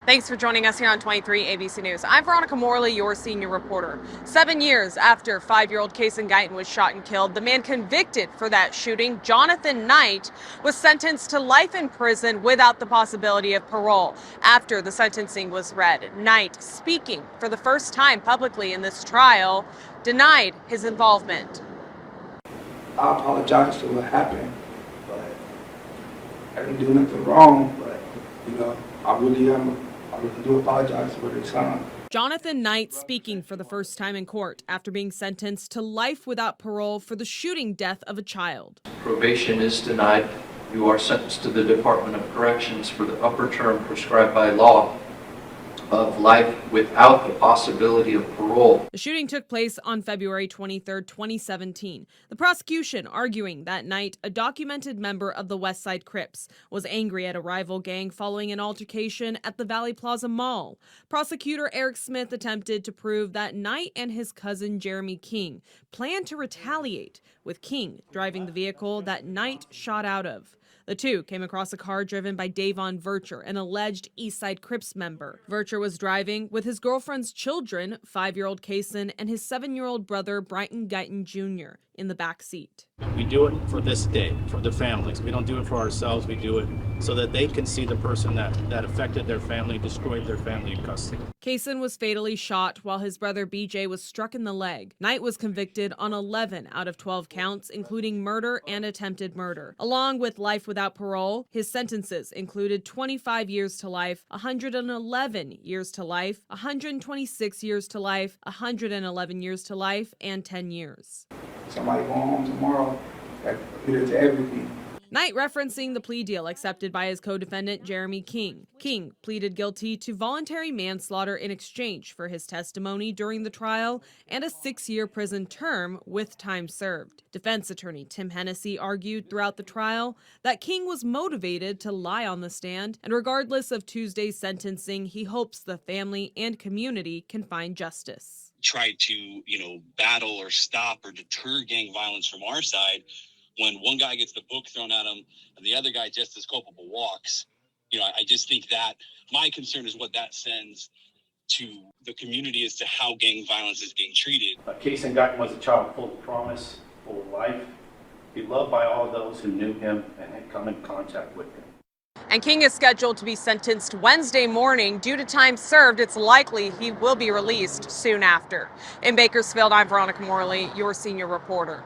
Thanks for joining us here on 23 ABC News. I'm Veronica Morley, your senior reporter. 7 years after 5-year-old Kason Guyton was shot and killed, the man convicted for that shooting, Jonathan Knight, was sentenced to life in prison without the possibility of parole. After the sentencing was read, Knight, speaking for the first time publicly in this trial, denied his involvement. I apologize for what happened, but I didn't do nothing wrong, but I really do apologize for the time. Jonathan Knight speaking for the first time in court after being sentenced to life without parole for the shooting death of a child. Probation is denied. You are sentenced to the Department of Corrections for the upper term prescribed by law of life without the possibility of parole. The shooting took place on February 23, 2017. The prosecution arguing that Knight, a documented member of the West Side Crips, was angry at a rival gang following an altercation at the Valley Plaza Mall. Prosecutor Eric Smith attempted to prove that Knight and his cousin Jeremy King planned to retaliate, with King driving the vehicle that Knight shot out of. The two came across a car driven by Davon Vercher, an alleged East Side Crips member. Vercher was driving with his girlfriend's children, 5-year-old Kason and his 7-year-old brother, Brighton Guyton Jr., in the back seat. We do it for this day, for the families. We don't do it for ourselves. We do it so that they can see the person that affected their family, destroyed their family in custody. Kason was fatally shot while his brother BJ was struck in the leg. Knight was convicted on 11 out of 12 counts, including murder and attempted murder. Along with life without parole, his sentences included 25 years to life, 111 years to life, 126 years to life, 111 years to life, and 10 years. Somebody going home tomorrow that committed to everything. Knight referencing the plea deal accepted by his co-defendant Jeremy King. King pleaded guilty to voluntary manslaughter in exchange for his testimony during the trial and a 6-year prison term with time served. Defense attorney Tim Hennessy argued throughout the trial that King was motivated to lie on the stand, and regardless of Tuesday's sentencing, he hopes the family and community can find justice. Try to, battle or stop or deter gang violence from our side. When one guy gets the book thrown at him and the other guy just as culpable walks, I just think that my concern is what that sends to the community as to how gang violence is being treated. Kason Guyton was a child full of promise, full of life, beloved by all those who knew him and had come in contact with him. And King is scheduled to be sentenced Wednesday morning. Due to time served, it's likely he will be released soon after. In Bakersfield, I'm Veronica Morley, your senior reporter.